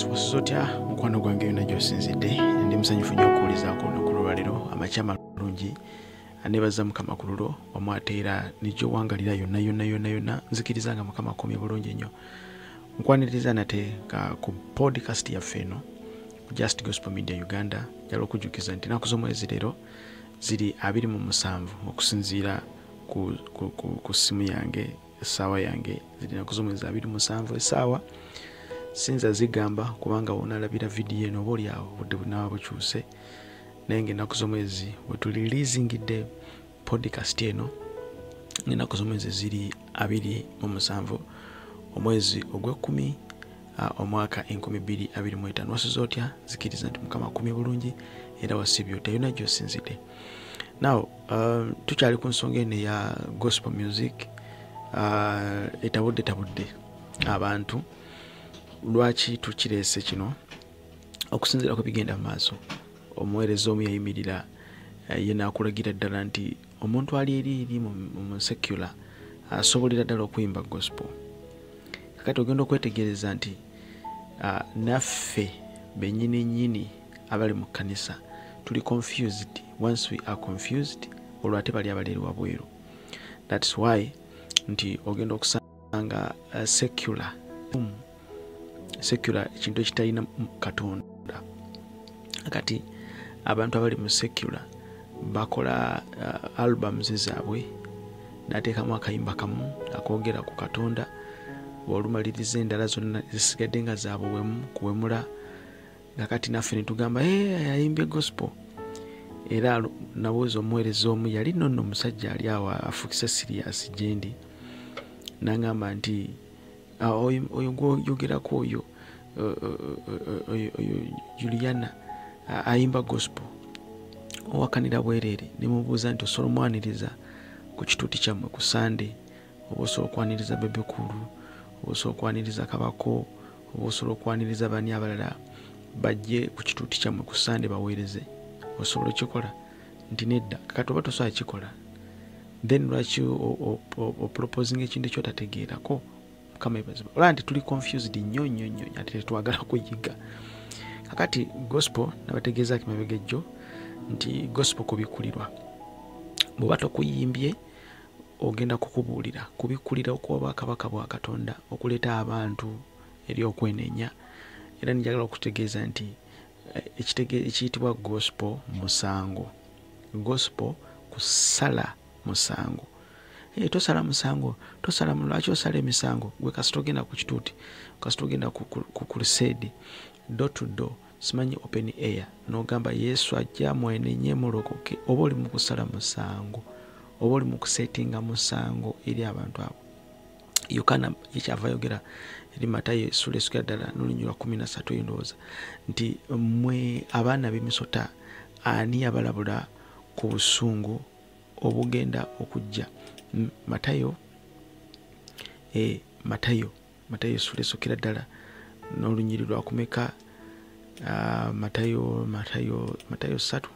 Wasizotya mukwano gwange yonna gy'osinzidde ndi musanyufu nnyo okuwulizaako olunaku lwaleero amakya amalungi aneebaza Mukama ku lulwo wamu ate era n'egyowangalira yonna nzikiriza nga Mukama akomye bulungi nnyo. Nkwaniriza nate ku podcast yaffe eno Just Gospel Media Uganda njala okujjukiza nti ennaku z'omwezi leero ziri 27 okusinziira ku ssimu yange essaawa yange ziri ennaku z'omwezi 27 essaawa sinza zigamba kubanga wonalabira vidiyo eno obaolyawo budde bunaaba bukyuse naye ng'ennaku z'omwezi we tuliriizingidde podcast eno ng'ennaku z'omwezi ziri 27 omwezi ogw'ekkumi omwaka 2025 wasizotya zikiriza nti Mukama akumye bulungi era wasibye ota yonna gy'osinzidde. Now tukyali ku nsonga eno ya gospel music etabudde abantu. Lwaki tukireese kino? Okusinziira ku bigenda mu maaso omuweereza omu yayimirira ye n'akulagira ddala nti omuntu ali eri mu secular asobolera ddala okuyimba gospel. Kakati ogenda okwetegereza nti naffe bennyini abali mu kkanisa tuli confused. Once we are confused olwo ate bali abaleeri wabweru. That's why nti ogenda okusanga secular ekintu ekitalina Katonda. Kati abantu abali mu secular bakola albums zaabwe n'ateekamu akayimba kamu akoogera ku Katonda, bw'olumaliriza endala zonna zisigadde nga zaabwewemu kuwemula. Kakati naffe ne tugamba ayimbye gospel. Era nabuuza omuweereza omu yali nonno omusajja ali awo afukise serious gyendi n'angamba nti oyo gwoyogerako oyo Juliana ayimba gospel owakanira bwereere. Nemubuuza nti osobola omwaniriza ku kituuti kyammwe ku Sunday, oba osobola okwaniriza Bebe Kulu, oba osobola okwaniriza Kabako, oba osobola okwaniriza bani abalala bajje ku kituuti kyammwe ku Sunday baweereze, osobola okikola? Nti nedda. Kakati oba tosobola kikola then lwaki opoproposing ekintu ekyotategeerako? Mukama ebazibwa. Olaba nti tuli confused nnyo ate tetwagala kuyiga. Kakati gospel nabategeeza kimabegejjo nti gospel kubikulirwa. Bw'oba tokuyimbye ogenda kukubuulira kubikulira okuwa Kabaka bwa Katonda okuleeta abantu eri okwenenya. Era njagala okutegeeza nti ekiyitibwa gospel musango. Gospel kusala musango. Tosala musango, tosala lwaki osala emisango? Gwe kasita ogenda ku kituuti, kasita ogenda ku crusade door to door, simanyi open air, n'ogamba Yesu ajja mwenenye mulokoke, oba oli mu kusala musango, oba oli mu kusetinga musango eri abantu abo. Yokaana yekyava yogera eri Matayo essula esukira ddala n'olunyirwa 13 endowooza nti mmwe abaana b'emisota ani abalabula ku busungu obugenda okujja? Matayo essula esukira ddala n'olunyirirwa kumeka? Matayo 3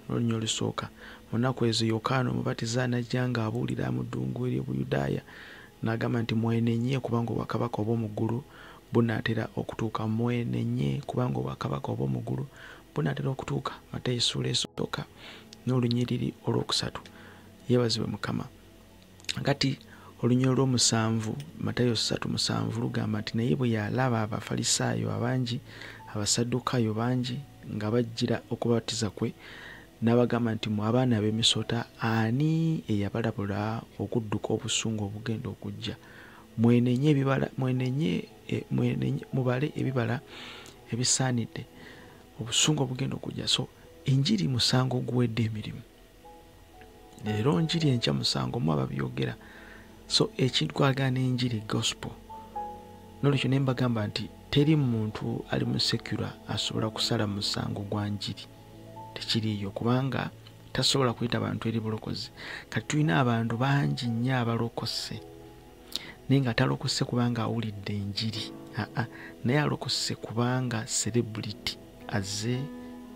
n'olunyirwa olusooka. Mu nnaku ezo Yokaana Omubatiza n'ajja ng'abuulira mu ddungu eri Buyudaaya n'agamba nti mwenenye kubanga obwakabaka obw'omu ggulu bunaatera okutuuka. Mwenenye kubanga obwakabaka obw'omu ggulu bunaatera okutuuka. Matayo essula esooka n'olunyiriri olwokusatu. Yeebazibwe Mukama. Kati olunyiriri olw'omusanvu Matayo 3:7 lugamba nti naye bwe yalaba Abafalisaayo abangi, Abasaddukaayo bangi nga bajjira okubatiza kwe, n'abagamba nti mu abaana b'emisota ani eyabalabula okudduka obusungu obugenda okujja? Mwenenye mubale ebibala ebisaanidde obusungu obugenda okujja. So enjiri musango guwedde emirimu. Leero njiri enkya musango mu ababyogera. So ekintu kwagana n'enjiri gospel. N'olwekyo ne mbagamba nti teri muntu ali mu secular asobola kusala musango gwa njiri. Tekiriiyo kubanga tasobola kuyita abantu eri bulokozi. Kati tulina abantu bangi nnyo abalokose naye nga talokose kubanga awulidde enjiri. Naye alokose kubanga celebrity azze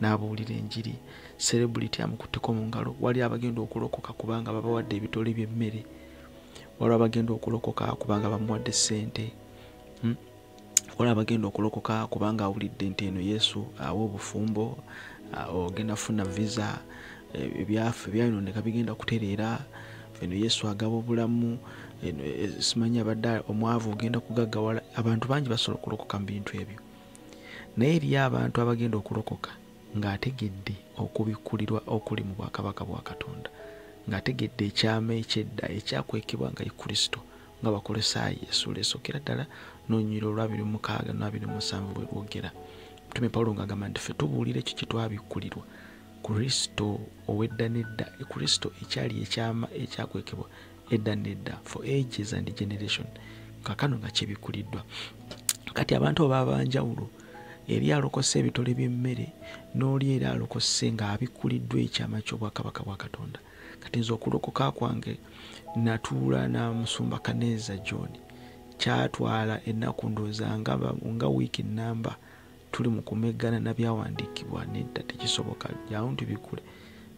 n'abuulira enjiri. Celebrity amukutteko mu ngalo. Wali abagenda okulokoka kubanga babawadde ebitole by'emmere. Waliwo abagenda okulokoka kubanga bamuwadde ssente. wala abagenda okulokoka kubanga awulidde nti eno Yesu awa obufumbo, ogenda funa visa, ebyaffe byayononeka bigenda kutereera, eno Yesu agaba obulamu, simanyi abadde omwavu ogenda kugaggawala. Abantu bangi basobola okulokoka mu bintu ebyo, naye eriyo abantu abagenda okulokoka ng'ategedde okubikkulirwa okuli mu bwakabaka bwa Katonda, ng'ategedde ekyama ekyedda ekyakwekebwa nga ye Kristo, nga Bakolosaayi essuula esookera ddala n'olunnyiriri olwa 26 na 27 bwe lwogera. Mutume Pawulo ng'agamba nti ffe tubuulira ekyo kye twabikkulirwa, Kristo ow'edda n'edda, Kristo ekyali ekyama ekyakwekebwa edda n'edda, for ages and generation, kakano nga kibikkuliddwa. Kati abantu abo abanjawulo, eri alokose ebitole by'emmere n'oli era alokose ng'abikkuliddwa ekyama ky'obwakabaka bwa Katonda. Kati nze okulokoka kwange natuula na Musumba Kaneeza John, kyatwala ennaku ndooza nga wiiki nnamba tuli mu kumeggana na byawandiikibwa, nedda tekisoboka, jaawo ntubikule.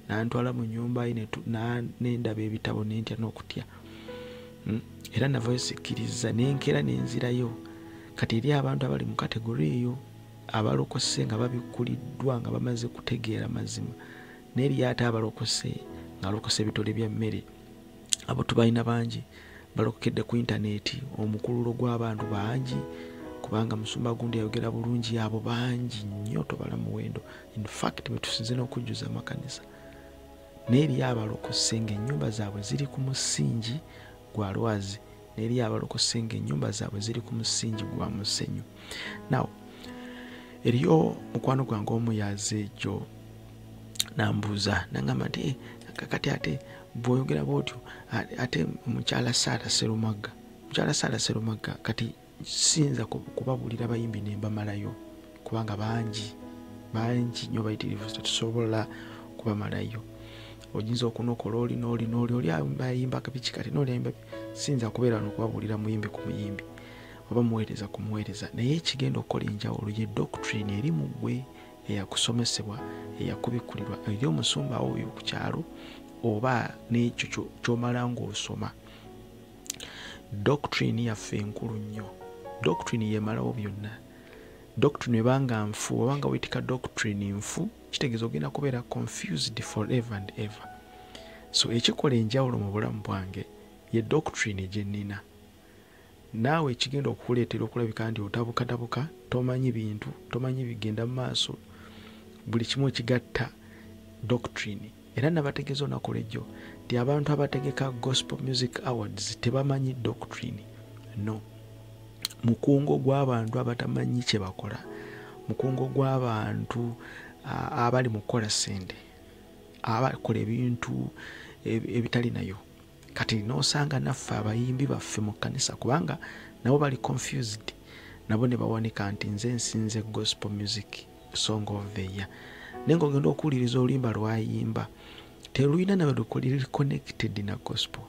Nantwala mu nnyumba ye nendaba ebitabo nentya n'okutya, era navayo sikkiriza nenkera nenzirayo. Kati eri abantu abali mu kategori eyo abalokose nga babikkuliddwa nga bamaze kutegeera mazima, n'eri ate abalokose ng'alokose ebitole bya mmere, abo tubalina bangi balokokedde ku intaneti. Omukululo gw'abantu bangi kubanga Musumba gundi yayogera bulungi, abo bangi nnyo tobala muwendo. In fact betusinze n'okujjuza amakanisa. N'eri abalokose ng'ennyumba zaabwe ziri ku musingi gwa lwazi, n'eri abalokose ng'ennyumba zaabwe ziri ku musingi gwa musenyu. Now eriyo mukwano gwange omu yaze ejo nambuuza nangamba nti kakati ate bw'oyogera bw'otyo ate mukyala Sarah Sserumagga kati sinza kubabuulira bayimbi ne mbamalayo kubanga bangi nnyo bayitirivu, tetusobola kubamalayo. Oyinza okunokola oli ayimba kabiki kati n'olyayimba, sinza kubeera n'okubabuulira muyimbi ku muyimbi oba muweereza ku muweereza, naye ekigenda okukola enjawulo ye doctrine eri mu ggwe eyakusomesebwa, eyakubikkulirwa, eri omusumba oyo ku kyalo oba n'ekyo ky'omala ng'osoma. Doctrine yaffe enkulu nnyo, doctrine yemalawo byonna. Doctrine ebanga nfu, obanga weetika doctrine nfu, kitegeeza ogenda kubeera confused forever and ever. So ekikola enjawulo mu bulamu bwange ye doctrine gye nnina. Naawe ekigenda okukuleetera okulabika nti otabukatabuka, tomanyi bintu, tomanyi bigenda mu maaso, buli kimu ekigatta doctrine. Era nabategeeza olunaku lw'ejjo nti abantu abategeka Gospel Music Awards tebamanyi doctrine. No. Mukungo gw'abantu abatamanyi kye bakola, mukungo gw'abantu abali mu kukola ssente, abakola ebintu ebitali nayo. Kati n'osanga naffe abayimbi baffe mu kkanisa kubanga nabo bali confused, nabo ne bawanika nti nze nsinze gospel music song of the year. Naye ng'ogenda okuwuliriza oluyimba lwayimba terulina nawe luli connected na gospel.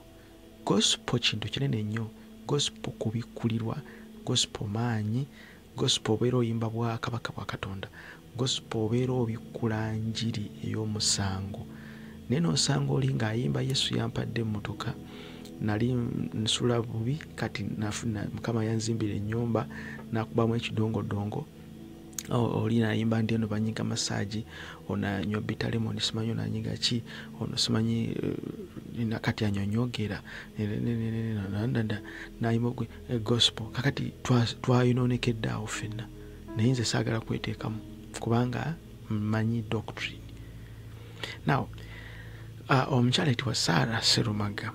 Gospel kintu kinene nnyo, gospel kubikkulirwa, gospel maanyi, gospel obeera oyimba bwakabaka bwa Katonda, gospel obeera obikkula njiri ey'omusango. Naye n'osanga oli ng'ayimba Yesu yampadde emmotoka, nali nsula bubi, kati nafuna Mukama yanzimbira ennyumba nakubamu ekidongodongo. Oli nayimba ndi eno banyiga massage, onanywa bitter lemon, simanyi onanyiga ki, ono simanyi nakati anyonyogera nayimba gospel. Kakati twayononekedde awo ffenna, naye nze saagala kweteekamu kubanga mmanyi doctrine. Now omukyala ayitibwa Sarah Sserumagga.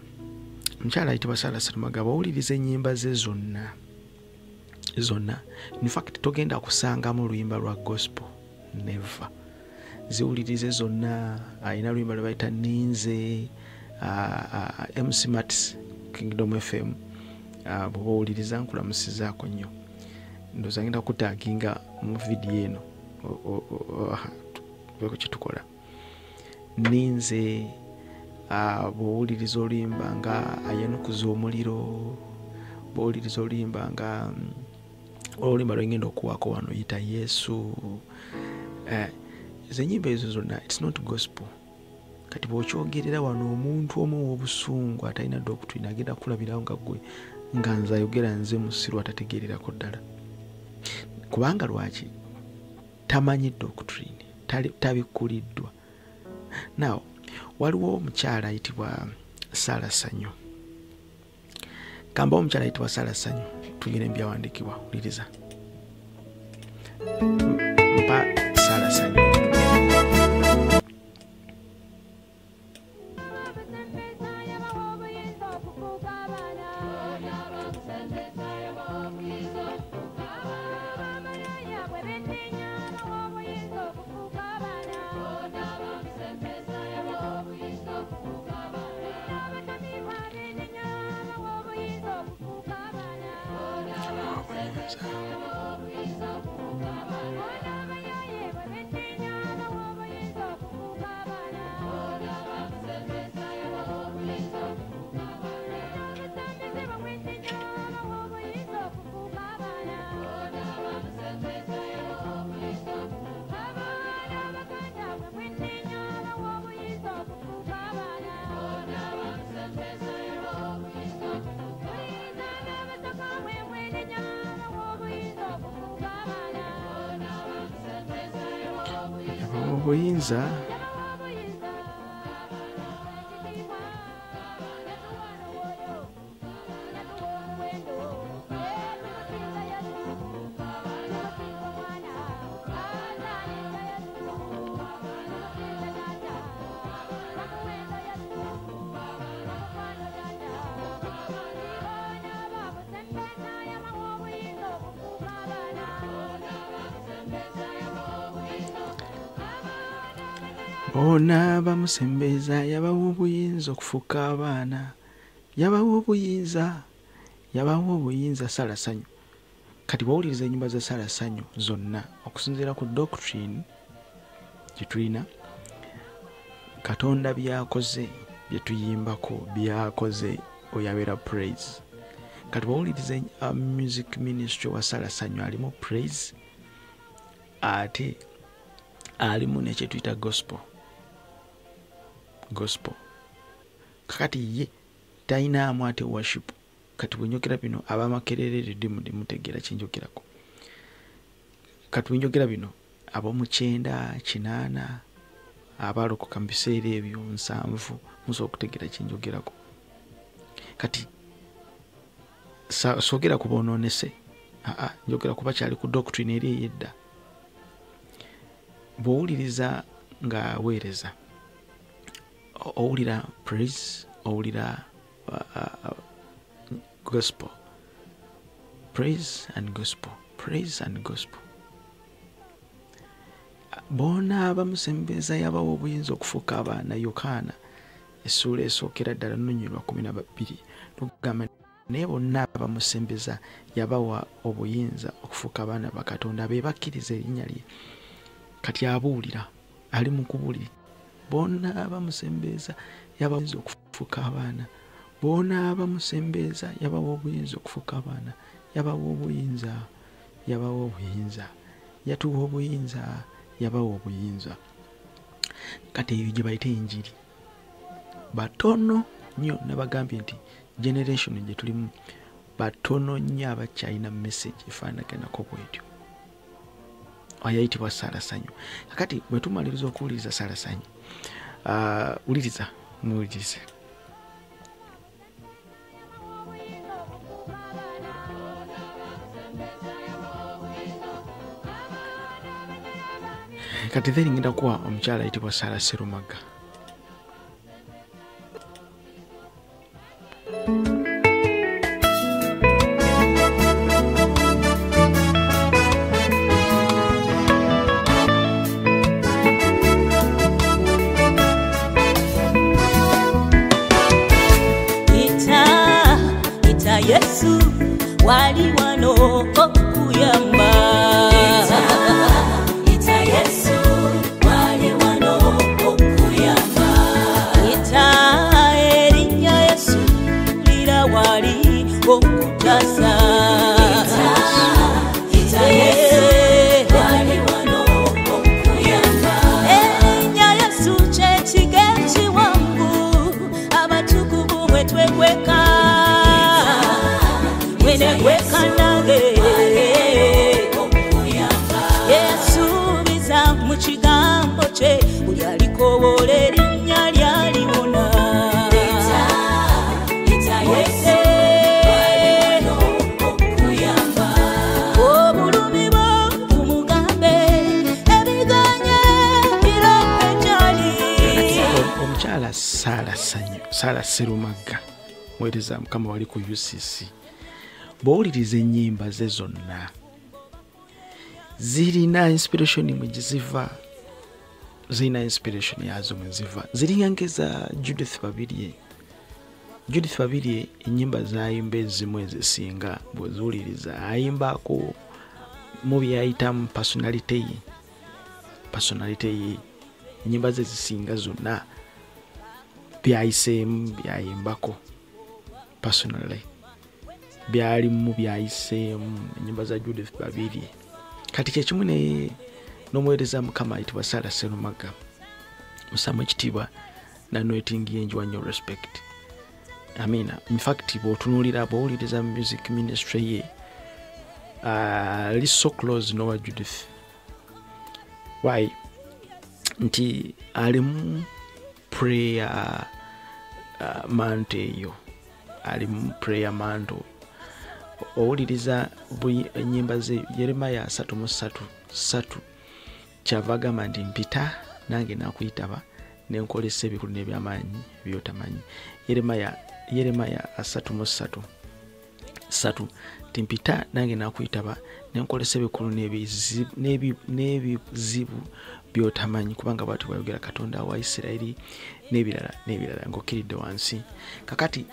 Omukyala ayitibwa Sarah Sserumagga bawuliriza ennyimba ze zonna, in fact togenda kusangamu oluyimba lwa gospel, never. Ziwulirize zonna. Alina oluyimba lwe bayita Ninze, MC Mats Kingdom FM, bw'owuliriza nkulamusizaako nnyo. Ndowooza ngenda kutaaginga mu vidiyo eno kye tukola. Ninze bw'owuliriza oluyimba nga ayenukuza omuliro, bw'owuliriza oluyimba nga oluyimba lwengenda okuwaako wano yita Yesu. Ezo ezo zonna it's not gospel. Kati bw'okyogerera wano omuntu omu ow'obusungu atalina doctrine agenda kulabirawo nga gwe nga nze ayogera nze musiru atategeererako ddala. Kubanga lwaki? Tamanyi doctrine, tabikuliddwa. Now, waliwo omukyala ayitibwa Sarah Sanyu. Kamba omukyala ayitibwa Sarah Sanyu, tugire mbyawandiikibwa, wuliriza. Mpa Sarah Sanyu. Obuyinza bona bamusembeza yabawa obuyinza okufuuka abaana, yabawa obuyinza Sarah Sanyu. Kati bwawuliriza ennyimba za Sarah Sanyu zonna okusinziira ku doctrine gye tulina, Katonda byakoze bye tuyimbako byakoze oyabeera praise. Kati bwawuliriza music ministry wa Sarah Sanyu alimu praise ate alimu nekye tuyita gospel. Kakati ye tainaamu ate worship. Kati bwenjogera bino abamakerere Redeemed mutegeera kyenjogerako. Kati bwenjogera bino ab'omukyenda, 8 abalokoka mu biseera ebyo 7 musobola okutegeera kyenjogerako. Kati soogera ku boonoonese, njogera ku bakyali ku doctrine eri ey'edda. Bw'owuliriza ng'aweereza owulira praise, owulira gospel, praise and gospel. Bona bamusembeza yabawa obuyinza okufuuka abaana. Yokaana essuula esookera ddala nnunyirwa 12 tugamba naye bonna bamusembeza yabawa obuyinza okufuuka abaana ba Katonda be bakkiriza erinnya lye. Kati abuulira ali mu kubulira bona bamusembeza yabawa obuyinza okufuuka abaana, bona bamusembeza yabawa obuyinza okufuuka abaana, yabawa obuyinza, yatuwa obuyinza, yabawa obuyinza. Kati eyo gye bayita enjiri. Batono nnyo nabagambye nti generation gye tulimu batono nnyo abakyalina message efaanaganako bwetyo. Ayayitibwa Sarah Sanyu. Kakati bwe tumaliriza okuwuliriza Sarah Sanyu, wuliriza muwulirize. Kati then ngenda kuwa omukyala ayitibwa Sarah Serumaga. Yesu wali wano okuyamba. Ita Yesu wali wano okuyamba. Ita erinnya Yesu lira wali okutasa. Ita Yesu wali wano okuyamba. Erinnya Yesu kye kigenzi wangu abatukuvu mwe twekweka. Sara Serumagga mwereza Mukama wali ku UCC. Bw'owuliriza ennyimba ze zonna zirina inspiration mwe ziva, zirina inspiration yazo mwe ziva. Ziriyangeza Judith Babirye. Judith Babirye ennyimba z'ayimba ezimu ezisinga bw'oziwuliriza ayimbako mu byayitamu personality ye. Ennyimba ze zisinga zonna byayiseemu byayimbako personally, byalimu byayiseemu ennyimba za Judith Babirye. Kati kyekimu n'omuweereza Mukama ayitibwa Sara Serumagga, musaamu ekitiibwa nanoetingi enjuwa nnyo respect. Amina. In fact bw'owuliriza music ministry ye ali so close n'owa Judith. Why? Nti alimu prayer mantle eyo, alimu prayer mantle. Owuliriza ennyimba ze Yeremaya 3:3 kyava agamba nti mpita nange nakuyitaba nenkolesa ebikulu n'ebyamaanyi by'otamanyi. Yeremaya 3:3 timpita nange nakuyitaba nenkolesa ebikulu n'ebizibu by'otamanyi, kubanga bw'ati bwayogera Katonda wa Isirayiri n'ebirala ng'okkiridde wansi. Kakati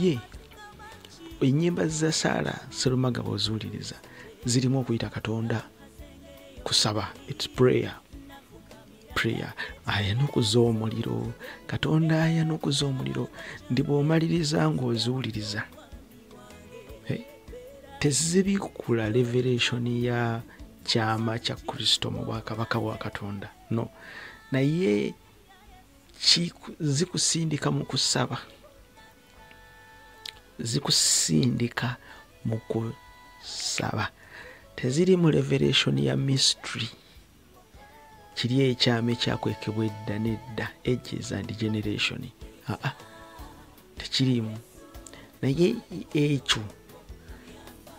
ye ennyimba za Sara Serumagga bw'oziwuliriza zirimu okuyita Katonda kusaba. It's prayer. Ayanukuza omuliro, Katonda ayanukuza omuliro. Ndi bw'omaliriza ng'oziwuliriza tezibikula revelation ya kyama kya Kristo mu bwakabaka bwa Katonda, no, naye zikusindika mu kusaba, zikusindika mu kusaba. Teziri mu revelation ya mystery, kiri ekyama ekyakwekebwa edda n'edda, ages and generation. Tekirimu. Naye ekyo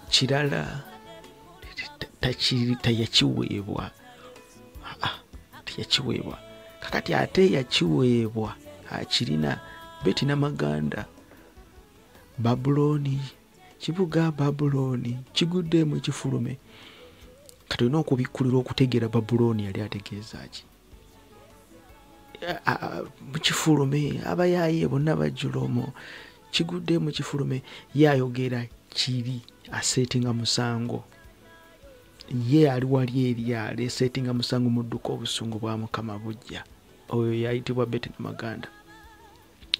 kirala tayakiweebwa. Tayakiweebwa. Kakati ate yakiweebwa akirina Beti Namaganda. Babuloni, kibuga Babuloni kiguddemu ekifulume. Kati olina okubikkulira okutegeera Babuloni yali ategeeza ki. Mu kifulume abayaaye bonna bajjula omwo, kiguddemu ekifulume. Yayogera kiri asetinga musango. Ye ali wali eri alesetinga musango mudduka obusungu bwa Mukama bujja. Oyo yayitibwa Beti Namaganda.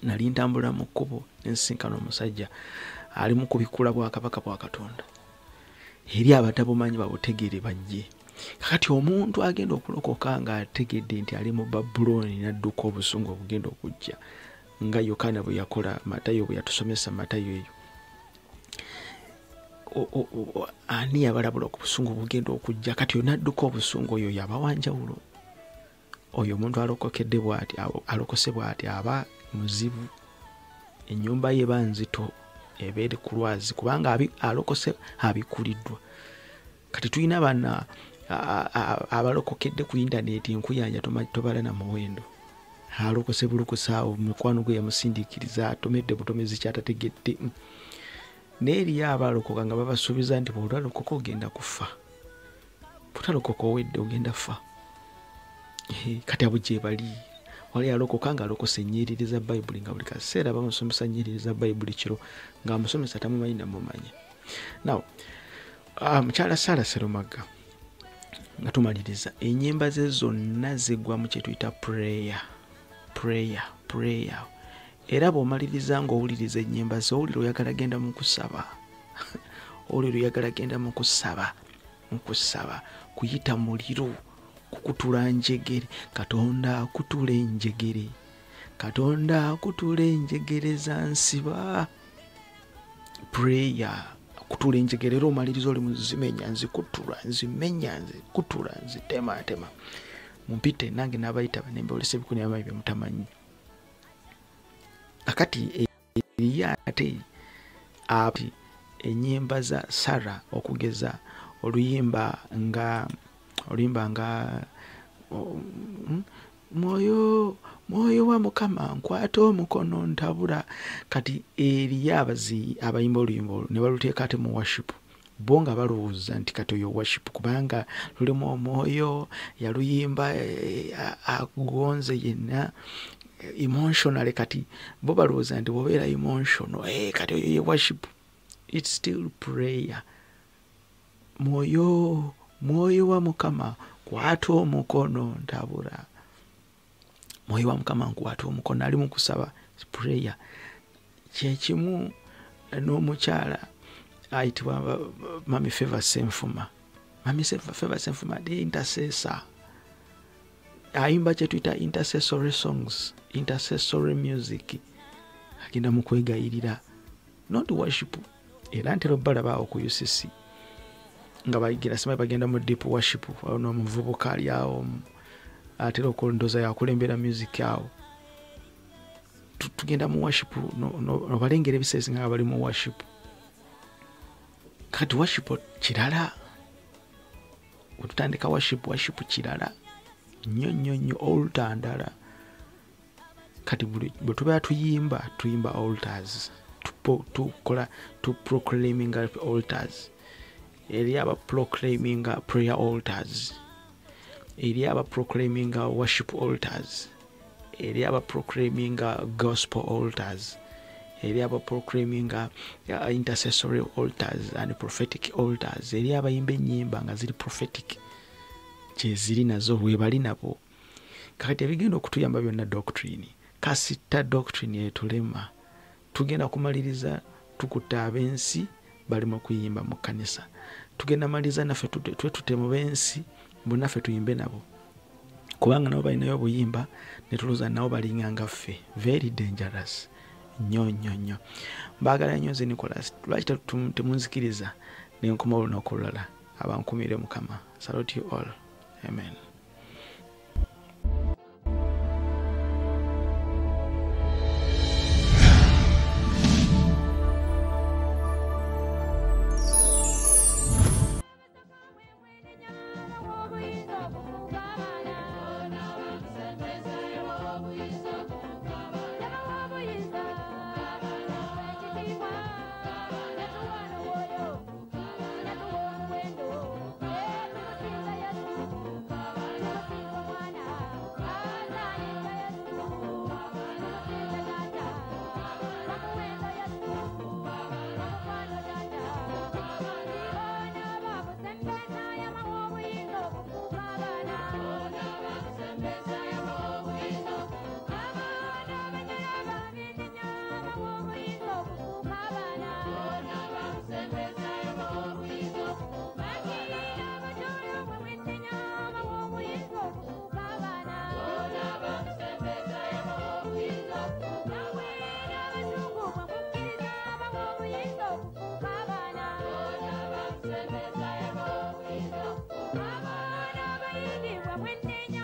Nali ntambula mu kkubo nensinkana omusajja ali mu kubikula bwakabaka bwa Katonda. Eri abatabumanyi babutegeere bajje. Kakati omuntu agenda okulokoka nga ategedde nti ali mu Babuloni n'adduka obusungu obugenda okujja nga Yokaana bwe yakola, Matayo bwe yatusomesa Matayo eyo. Ani yabalabula ku busungu bugenda okujja? Kati yo n'adduka obusungu, oyo yaba wanjawulo. Oyo omuntu alokokedde bw'ati, alokose bw'ati aba muzibu. Ennyumba ye banzito ebeere ku lwazi, kubanga alokose abikuliddwa. Kati tulina bana abalokokedde ku internet enkuyanja tobala na muwendo. Alokose bulukusaawo, mukwano gwe yamusindiikiriza atomedde butomezi kyatategedde. N'eri abalokoka nga babasuubiza nti bw'otalokoka ogenda kufa, bw'otalokoka owedde ogenda fa. Kati abo gye bali. Wali alokoka nga alokose ennyiriri za Bayibuli nga buli kaseera bamusomesa ennyiriri za Bayibuli kiro ng'amusomesa tamumanyi namumanya. Now, mukyala Sara Serumagga nga tumaliriza, ennyimba ze zonna zigwa mu kye tuyita prayer. Era bw'omaliriza ng'owuliriza ennyimba ze, owulira oyagala genda mu kusaba. Owulira oyagala genda mu kusaba, kuyita muliro, kukutula njegere. Katonda akutula enjegere, Katonda akutula enjegere za nsiba. Prayer. Kutula enjegere, era omaliriza oli muzimenya, nzikutula, nzimenya, nzikutula, nzitema. Mumpite nange n'abayitaba nembeolesa ebikulu n'ebyamaanyi bye mutamanyi. Akati eriyo ate ennyimba za Sara, okugeza oluyimba nga mwoyo wa Mukama nkwata omukono ntabula. Kati eriyo abayimba oluyimba olwo ne baluteeka ate mu worship, bo nga balowooza nti kati oyo worship kubanga lulimu omwoyo yaluyimba agonze yenna emotional. Kati bo balowooza nti bwobeera emotional kati oyo ye worship. It's still prayer. Mwoyo wa Mukama kwata omukono ntabula. Mwoyo wa Mukama nkwata omukono, ali mu kusaba prayer. Kyekimu n'omukyala ayitibwa Mami Favour Senfuma. Mami Favour Senfuma the intercessor. Ayimba kye tuyita intercessory songs, intercessory music. Agenda mu kwegayirira, not worship. Era ntera balabaawo ku UCC nga bayigira sima bagenda mu deep worship, ono omuvubuka ali awo atera okulondoza yakulembera music awo. Tugenda mu worship no balengera ebiseera nga bali mu worship. Kati worship kirala, ututandika worship kirala nnyo altar ndala. Kati bwe tuba tuyimba altars, to proclaiming altars. Eri aba proclaiming prayer altars, eri aba proclaiming worship altars, eri aba proclaiming gospel altars, eri aba proclaiming intercessory altars and prophetic altars. Eri abayimba ennyimba nga ziri prophetic, kye ziri nazo webali nabo. Kakati ebigenda okutuyamba byonna doctrine. Kasita doctrine etulema, tugenda kumaliriza tukuta ab'ensi bali mu kuyimba mu kanisa. Tugenda maliriza naffe tute mu b'ensi bonnaffe tuyimbe nabo, kubanga nabo balinayo obuyimba ne tulooza nabo balinga nga ffe. Very dangerous nnyo. Mbaagala nnyo nze Nicholas, lwaki temunzikiriza ne nkoma olunaku olulala. Abankumire Mukama. Salute you all. Amen. When